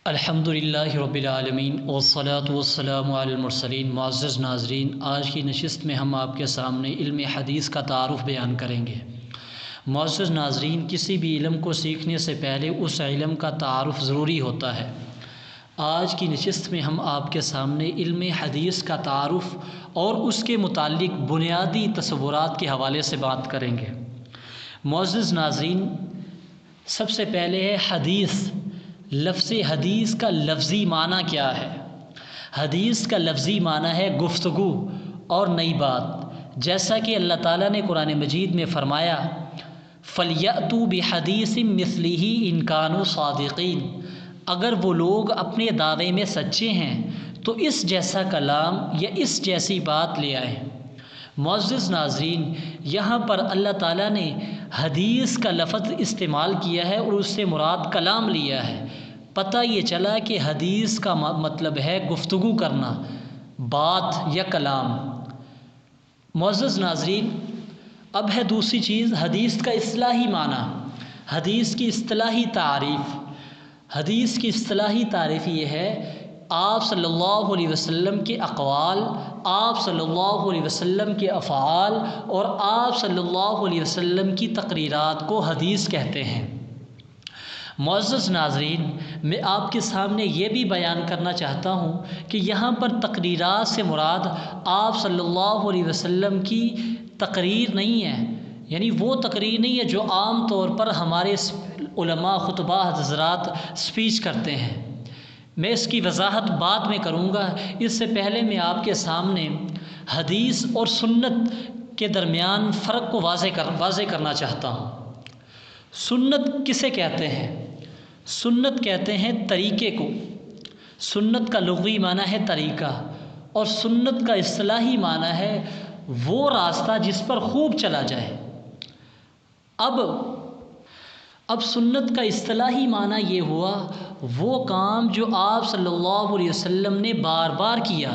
الحمدللہ رب العالمین والصلاة والسلام علی المرسلین۔ معزز ناظرین، آج کی نشست میں ہم آپ کے سامنے علم حدیث کا تعارف بیان کریں گے۔ معزز ناظرین، کسی بھی علم کو سیکھنے سے پہلے اس علم کا تعارف ضروری ہوتا ہے۔ آج کی نشست میں ہم آپ کے سامنے علم حدیث کا تعارف اور اس کے متعلق بنیادی تصورات کے حوالے سے بات کریں گے۔ معزز ناظرین، سب سے پہلے ہے حدیث۔ لفظ حدیث کا لفظی معنی کیا ہے؟ حدیث کا لفظی معنی ہے گفتگو اور نئی بات، جیسا کہ اللہ تعالیٰ نے قرآن مجید میں فرمایا فَلْيَأْتُوا بِحَدِيثٍ مِثْلِهِ إِن كَانُوا صَادِقِينَ۔ اگر وہ لوگ اپنے دعوے میں سچے ہیں تو اس جیسا کلام یا اس جیسی بات لے آئیں۔ معزز ناظرین، یہاں پر اللہ تعالیٰ نے حدیث کا لفظ استعمال کیا ہے اور اس سے مراد کلام لیا ہے۔ پتہ یہ چلا کہ حدیث کا مطلب ہے گفتگو کرنا، بات یا کلام۔ معزز ناظرین، اب ہے دوسری چیز حدیث کا اصطلاحی معنی، حدیث کی اصطلاحی تعریف۔ حدیث کی اصطلاحی تعریف یہ ہے آپ صلی اللہ علیہ وسلم کے اقوال، آپ صلی اللہ علیہ وسلم کے افعال اور آپ صلی اللہ علیہ وسلم کی تقریرات کو حدیث کہتے ہیں۔ معزز ناظرین، میں آپ کے سامنے یہ بھی بیان کرنا چاہتا ہوں کہ یہاں پر تقریرات سے مراد آپ صلی اللہ علیہ وسلم کی تقریر نہیں ہے، یعنی وہ تقریر نہیں ہے جو عام طور پر ہمارے علماء خطبہ حضرات سپیچ کرتے ہیں۔ میں اس کی وضاحت بعد میں کروں گا، اس سے پہلے میں آپ کے سامنے حدیث اور سنت کے درمیان فرق کو واضح کرنا چاہتا ہوں۔ سنت کسے کہتے ہیں؟ سنت کہتے ہیں طریقے کو۔ سنت کا لغوی معنی ہے طریقہ، اور سنت کا اصطلاحی معنی ہے وہ راستہ جس پر خوب چلا جائے۔ اب سنت کا اصطلاحی معنی یہ ہوا وہ کام جو آپ صلی اللہ علیہ وسلم نے بار بار کیا،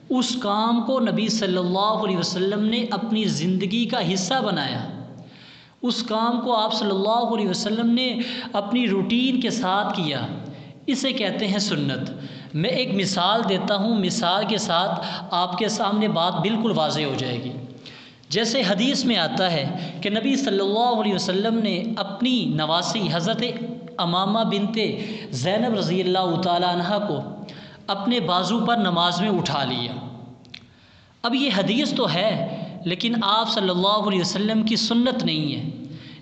اس کام کو نبی صلی اللہ علیہ وسلم نے اپنی زندگی کا حصہ بنایا، اس کام کو آپ صلی اللہ علیہ وسلم نے اپنی روٹین کے ساتھ کیا، اسے کہتے ہیں سنت۔ میں ایک مثال دیتا ہوں، مثال کے ساتھ آپ کے سامنے بات بالکل واضح ہو جائے گی۔ جیسے حدیث میں آتا ہے کہ نبی صلی اللہ علیہ وسلم نے اپنی نواسی حضرت امامہ بنت زینب رضی اللہ تعالی عنہ کو اپنے بازو پر نماز میں اٹھا لیا۔ اب یہ حدیث تو ہے لیکن آپ صلی اللہ علیہ وسلم کی سنت نہیں ہے۔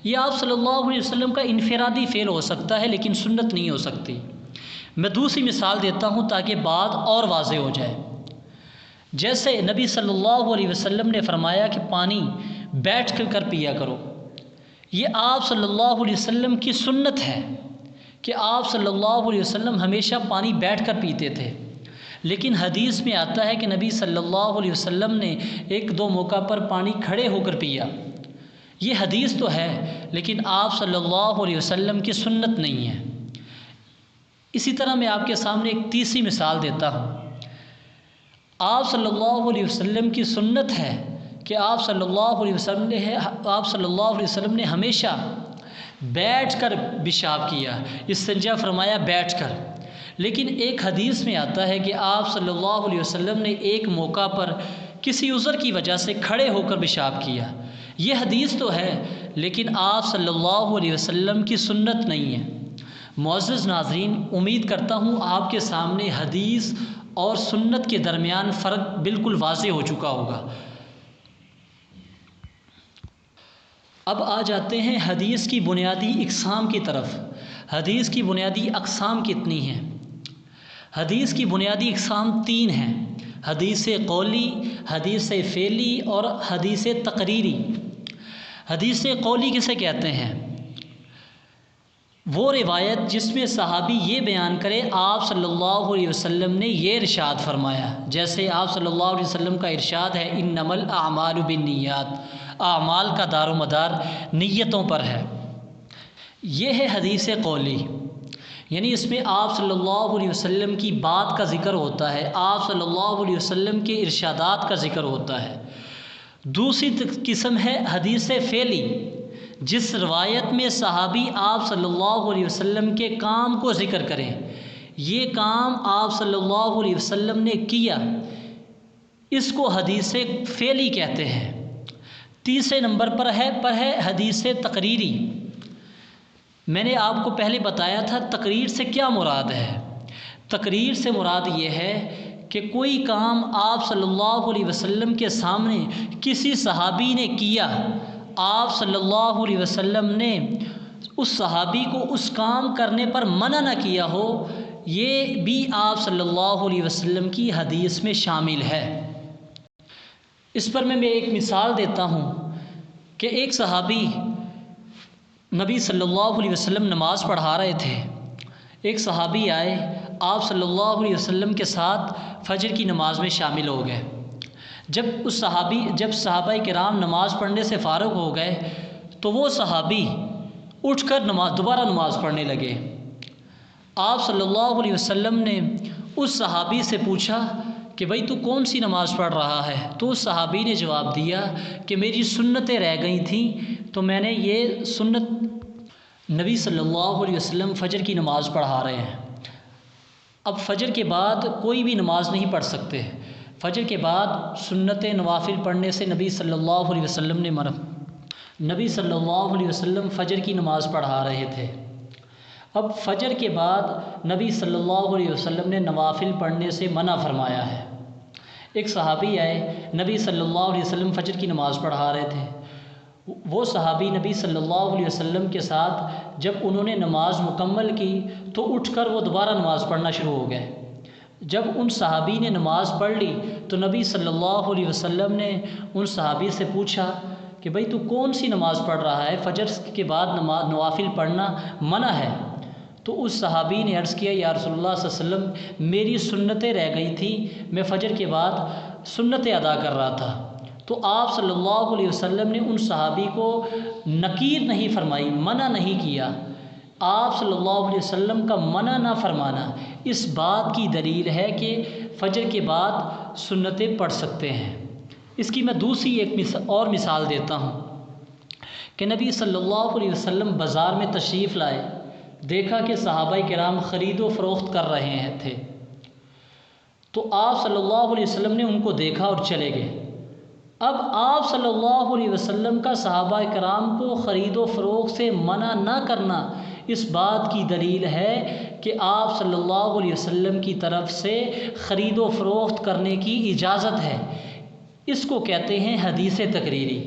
یہ آپ صلی اللہ علیہ وسلم کا انفرادی فعل ہو سکتا ہے لیکن سنت نہیں ہو سکتی۔ میں دوسری مثال دیتا ہوں تاکہ بات اور واضح ہو جائے۔ جیسے نبی صلی اللہ علیہ وسلم نے فرمایا کہ پانی بیٹھ کر پیا کرو، یہ آپ صلی اللہ علیہ وسلم کی سنت ہے کہ آپ صلی اللہ علیہ وسلم ہمیشہ پانی بیٹھ کر پیتے تھے، لیکن حدیث میں آتا ہے کہ نبی صلی اللہ علیہ وسلم نے ایک دو موقع پر پانی کھڑے ہو کر پیا۔ یہ حدیث تو ہے لیکن آپ صلی اللہ علیہ وسلم کی سنت نہیں ہے۔ اسی طرح میں آپ کے سامنے ایک تیسری مثال دیتا ہوں۔ آپ صلی اللہ علیہ وسلم کی سنت ہے کہ آپ صلی اللہ علیہ وسلم نے ہمیشہ بیٹھ کر پیشاب کیا، استنجا فرمایا بیٹھ کر، لیکن ایک حدیث میں آتا ہے کہ آپ صلی اللہ علیہ وسلم نے ایک موقع پر کسی عذر کی وجہ سے کھڑے ہو کر پیشاب کیا۔ یہ حدیث تو ہے لیکن آپ صلی اللہ علیہ وسلم کی سنت نہیں ہے۔ معزز ناظرین، امید کرتا ہوں آپ کے سامنے حدیث اور سنت کے درمیان فرق بالکل واضح ہو چکا ہوگا۔ اب آ جاتے ہیں حدیث کی بنیادی اقسام کی طرف۔ حدیث کی بنیادی اقسام کتنی ہیں؟ حدیث کی بنیادی اقسام تین ہیں: حدیث قولی، حدیث فعلی اور حدیث تقریری۔ حدیث قولی کسے کہتے ہیں؟ وہ روایت جس میں صحابی یہ بیان کرے آپ صلی اللہ علیہ وسلم نے یہ ارشاد فرمایا، جیسے آپ صلی اللہ علیہ وسلم کا ارشاد ہے انما الاعمال بالنیات، اعمال کا دار و مدار نیتوں پر ہے۔ یہ ہے حدیث قولی، یعنی اس میں آپ صلی اللہ علیہ وسلم کی بات کا ذکر ہوتا ہے، آپ صلی اللہ علیہ وسلم کے ارشادات کا ذکر ہوتا ہے۔ دوسری قسم ہے حدیث فعلی، جس روایت میں صحابی آپ صلی اللہ علیہ وسلم کے کام کو ذکر کریں، یہ کام آپ صلی اللہ علیہ وسلم نے کیا، اس کو حدیث فعلی کہتے ہیں۔ تیسرے نمبر پر ہے حدیث تقریری۔ میں نے آپ کو پہلے بتایا تھا تقریر سے کیا مراد ہے۔ تقریر سے مراد یہ ہے کہ کوئی کام آپ صلی اللہ علیہ وسلم کے سامنے کسی صحابی نے کیا، آپ صلی اللہ علیہ وسلم نے اس صحابی کو اس کام کرنے پر منع نہ کیا ہو، یہ بھی آپ صلی اللہ علیہ وسلم کی حدیث میں شامل ہے۔ اس پر میں ایک مثال دیتا ہوں کہ ایک صحابی نبی صلی اللہ علیہ وسلم نماز پڑھا رہے تھے، ایک صحابی آئے، آپ صلی اللہ علیہ وسلم کے ساتھ فجر کی نماز میں شامل ہو گئے۔ جب صحابہ کرام نماز پڑھنے سے فارغ ہو گئے تو وہ صحابی اٹھ کر دوبارہ نماز پڑھنے لگے۔ آپ صلی اللہ علیہ وسلم نے اس صحابی سے پوچھا کہ بھئی تو کون سی نماز پڑھ رہا ہے؟ تو اس صحابی نے جواب دیا کہ میری سنتیں رہ گئی تھیں تو میں نے یہ سنت، نبی صلی اللہ علیہ وسلم فجر کی نماز پڑھا رہے ہیں، اب فجر کے بعد کوئی بھی نماز نہیں پڑھ سکتے، فجر کے بعد سنت نوافل پڑھنے سے نبی صلی اللہ علیہ وسلم نے نبی صلی اللہ علیہ وسلم فجر کی نماز پڑھا رہے تھے۔ اب فجر کے بعد نبی صلی اللہ علیہ وسلم نے نوافل پڑھنے سے منع فرمایا ہے۔ ایک صحابی آئے، نبی صلی اللہ علیہ وسلم فجر کی نماز پڑھا رہے تھے، وہ صحابی نبی صلی اللہ علیہ وسلم کے ساتھ جب انہوں نے نماز مکمل کی تو اٹھ کر وہ دوبارہ نماز پڑھنا شروع ہو گئے۔ جب ان صحابی نے نماز پڑھ لی تو نبی صلی اللہ علیہ وسلم نے ان صحابی سے پوچھا کہ بھئی تو کون سی نماز پڑھ رہا ہے؟ فجر کے بعد نوافل پڑھنا منع ہے۔ تو اس صحابی نے عرض کیا یا رسول اللہ صلی اللہ علیہ وسلم میری سنتیں رہ گئی تھیں، میں فجر کے بعد سنتیں ادا کر رہا تھا۔ تو آپ صلی اللہ علیہ وسلم نے ان صحابی کو نکیر نہیں فرمائی، منع نہیں کیا۔ آپ صلی اللہ علیہ وسلم کا منع نہ فرمانا اس بات کی دلیل ہے کہ فجر کے بعد سنتیں پڑھ سکتے ہیں۔ اس کی میں دوسری ایک اور مثال دیتا ہوں کہ نبی صلی اللہ علیہ وسلم بازار میں تشریف لائے، دیکھا کہ صحابہ کرام خرید و فروخت کر رہے تھے، تو آپ صلی اللہ علیہ وسلم نے ان کو دیکھا اور چلے گئے۔ اب آپ صلی اللہ علیہ وسلم کا صحابہ کرام کو خرید و فروخت سے منع نہ کرنا اس بات کی دلیل ہے کہ آپ صلی اللہ علیہ وسلم کی طرف سے خرید و فروخت کرنے کی اجازت ہے۔ اس کو کہتے ہیں حدیث تقریری۔